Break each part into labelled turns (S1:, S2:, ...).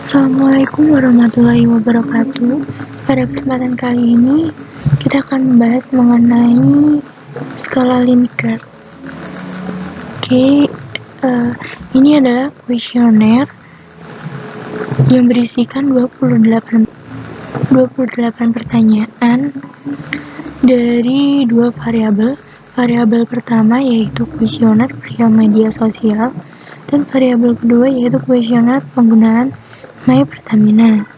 S1: Assalamualaikum warahmatullahi wabarakatuh. Pada kesempatan kali ini kita akan membahas mengenai skala Likert. Ini adalah kuesioner yang berisikan 28 pertanyaan dari dua variabel. Variabel pertama yaitu kuesioner perihal media sosial, dan variabel kedua yaitu kuesioner penggunaan My Pertamina.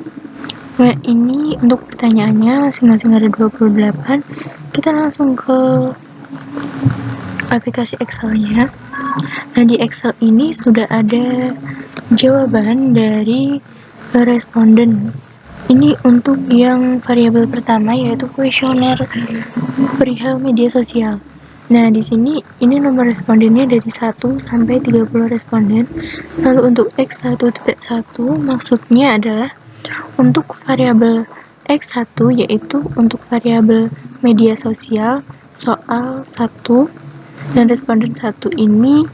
S1: Nah, ini untuk pertanyaannya masing-masing ada 28. Kita langsung ke aplikasi Excel-nya. Nah, di Excel ini sudah ada jawaban dari responden. Ini untuk yang variabel pertama yaitu kuesioner perihal media sosial. Nah, di sini ini nomor respondennya dari 1 sampai 30 responden. Lalu untuk X1.1 maksudnya adalah untuk variabel X1 yaitu untuk variabel media sosial soal 1, dan responden 1 ini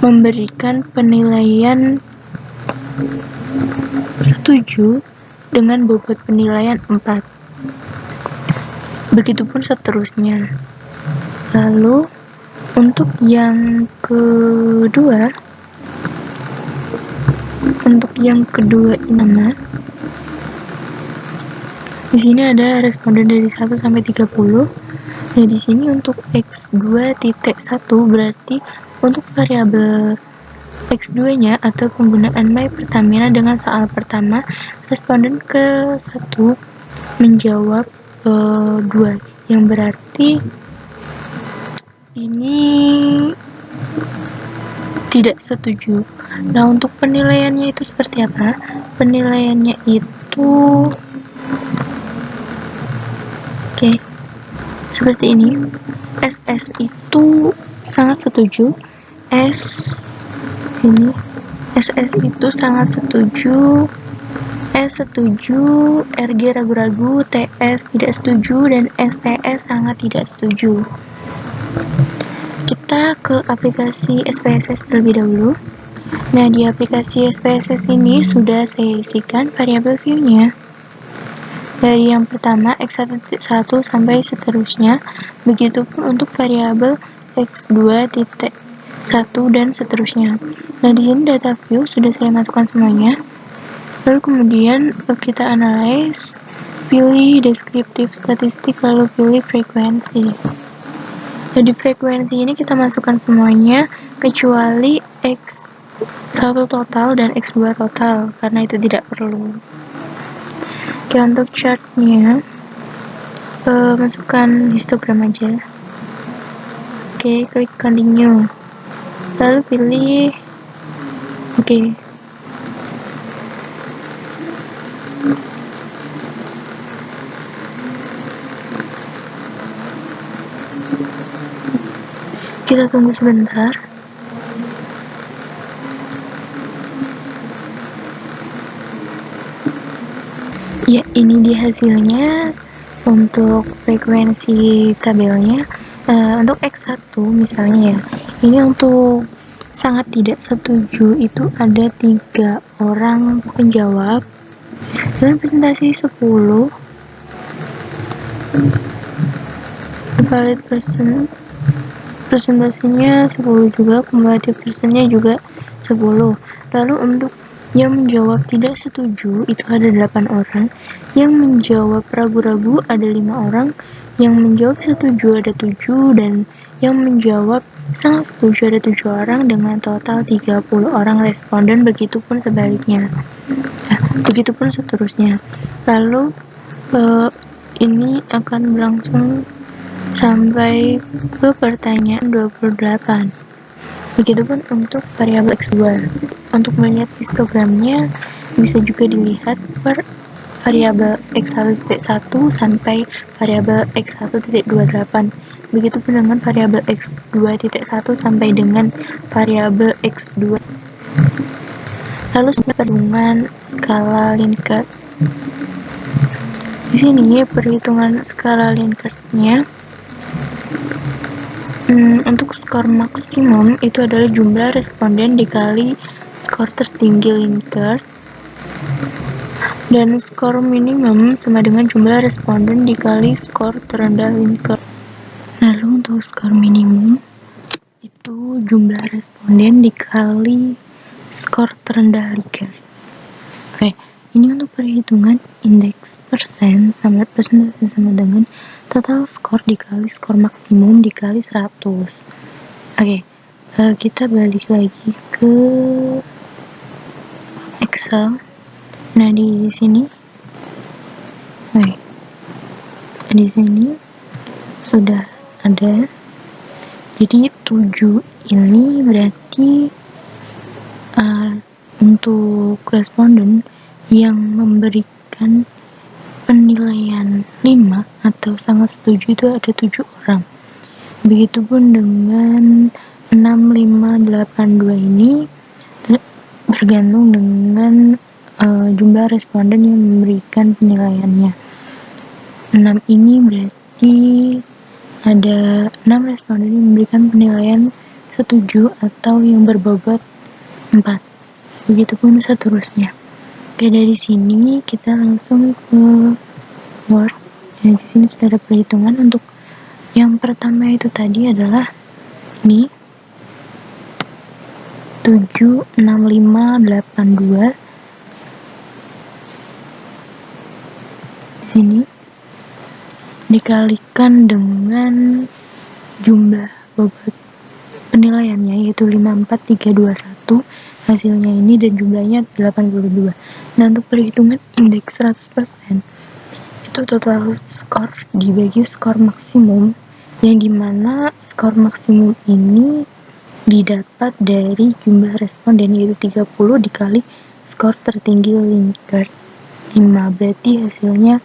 S1: memberikan penilaian setuju dengan bobot penilaian 4. Begitupun seterusnya. Lalu untuk yang kedua ini di sini ada responden dari 1 sampai 30. Nah, di sini untuk X2.1 berarti untuk variabel X2-nya atau penggunaan My Pertamina dengan soal pertama, responden ke 1 menjawab 2, yang berarti ini tidak setuju. Nah, untuk penilaiannya itu seperti apa? Penilaiannya itu seperti ini. SS itu sangat setuju. SS itu sangat setuju. S setuju, RG ragu-ragu, TS tidak setuju, dan STS sangat tidak setuju. Kita ke aplikasi SPSS terlebih dahulu. Nah, di aplikasi SPSS ini sudah saya isikan variabel view-nya. Dari yang pertama X1.1 sampai seterusnya, begitupun untuk variabel X2.1 dan seterusnya. Nah, di sini data view sudah saya masukkan semuanya. Lalu kemudian kita analyze, pilih deskriptif statistik, lalu pilih frekuensi. Nah, di frekuensi ini kita masukkan semuanya kecuali X1 total dan X2 total, karena itu tidak perlu. Oke, untuk chartnya masukkan histogram aja. Oke, klik continue, lalu pilih kita tunggu sebentar. Ya, ini dia hasilnya untuk frekuensi tabelnya. Untuk X1 misalnya ya, ini untuk sangat tidak setuju itu ada 3 orang penjawab dengan presentasi 10. Valid person presentasinya 10 juga, kumulatif personnya juga 10. Lalu untuk yang menjawab tidak setuju itu ada 8 orang, yang menjawab ragu-ragu ada 5 orang, yang menjawab setuju ada 7, dan yang menjawab sangat setuju ada 7 orang dengan total 30 orang responden, begitupun sebaliknya. Begitupun seterusnya. Lalu ini akan berlangsung sampai ke pertanyaan 28. Begitupun untuk variabel X2. Untuk melihat histogramnya bisa juga dilihat per variabel X1.1 sampai variabel X1.28. Begitupun dengan variabel X2.1 sampai dengan variabel X2. Lalu perhitungan skala Likert. Di sini perhitungan skala Likertnya Untuk skor maksimum itu adalah jumlah responden dikali skor tertinggi Likert, dan skor minimum sama dengan jumlah responden dikali skor terendah Likert. Lalu untuk skor minimum itu jumlah responden dikali skor terendah Likert. Oke, ini untuk perhitungan indeks persen sama persentase sama dengan total skor dikali skor maksimum dikali 100. Oke, kita balik lagi ke Excel. Nah, di sini sudah ada. Jadi 7 ini berarti untuk responden yang memberikan penilaian 5 atau sangat setuju itu ada 7 orang. Begitupun dengan 6, 5, 8, 2 ini bergantung dengan jumlah responden yang memberikan penilaiannya. 6 ini berarti ada 6 responden yang memberikan penilaian setuju atau yang berbobot 4. Begitupun seterusnya. Oke, dari sini kita langsung ke Word. Di sini sudah ada perhitungan. Untuk yang pertama itu tadi adalah ini 7, 6, 5, 8, 2. Di sini dikalikan dengan jumlah bobot penilaiannya yaitu 5, 4, 3, 2, 1. Hasilnya ini dan jumlahnya 82. Nah, untuk perhitungan indeks 100% itu total skor dibagi skor maksimum, yang dimana skor maksimum ini didapat dari jumlah responden yaitu 30 dikali skor tertinggi Likert 5, berarti hasilnya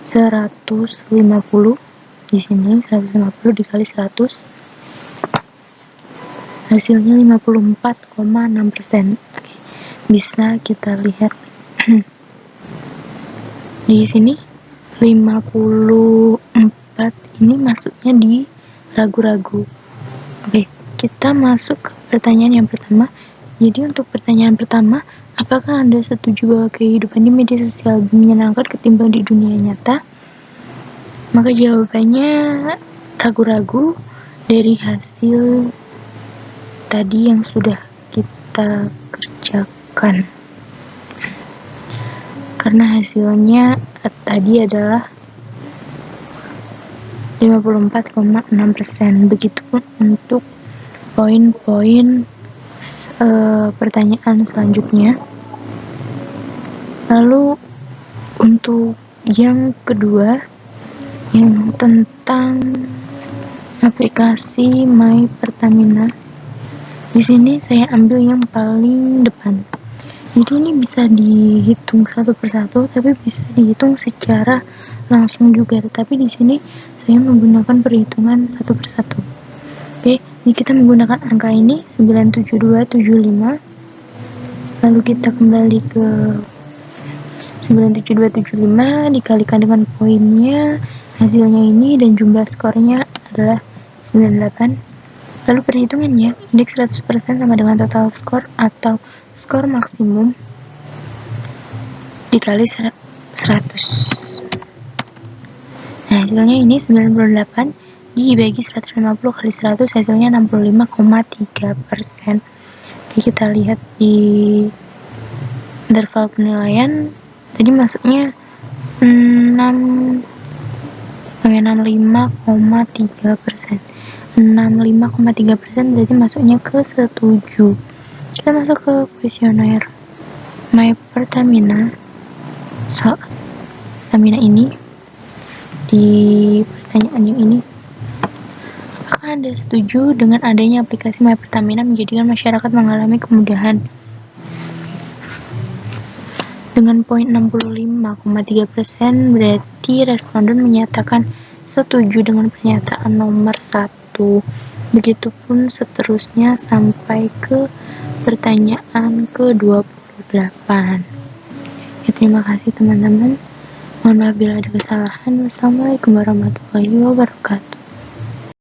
S1: 150. Di sini 150 dikali 100 hasilnya 54,6%. Oke, bisa kita lihat di sini 54 ini masuknya di ragu-ragu. Oke, kita masuk ke pertanyaan yang pertama. Jadi untuk pertanyaan pertama, apakah Anda setuju bahwa kehidupan di media sosial lebih menyenangkan ketimbang di dunia nyata? Maka jawabannya ragu-ragu dari hasil tadi yang sudah kita kerjakan. Karena hasilnya tadi adalah 54,6%. Begitupun untuk poin-poin pertanyaan selanjutnya. Lalu untuk yang kedua, yang tentang aplikasi My Pertamina. Di sini saya ambil yang paling depan. Jadi ini bisa dihitung satu persatu, tapi bisa dihitung secara langsung juga. Tetapi di sini saya menggunakan perhitungan satu persatu. Oke, ini kita menggunakan angka ini 97275. Lalu kita kembali ke 97275 dikalikan dengan poinnya, hasilnya ini, dan jumlah skornya adalah 98. Lalu perhitungannya, indeks 100% sama dengan total skor atau skor maksimum dikali 100. Nah, hasilnya ini 98 dibagi 150 kali 100, hasilnya 65,3%. Oke, kita lihat di interval penilaian tadi masuknya 65,3%. 65,3% berarti masuknya ke setuju. Kita masuk ke kuesioner My Pertamina. Pertamina ini di pertanyaan yang ini, apakah Anda setuju dengan adanya aplikasi My Pertamina menjadikan masyarakat mengalami kemudahan? Dengan poin 65,3% berarti responden menyatakan setuju dengan pernyataan nomor 1. Begitupun seterusnya sampai ke pertanyaan ke-28. Ya, terima kasih teman-teman. Mohon maaf bila ada kesalahan. Wassalamualaikum warahmatullahi wabarakatuh.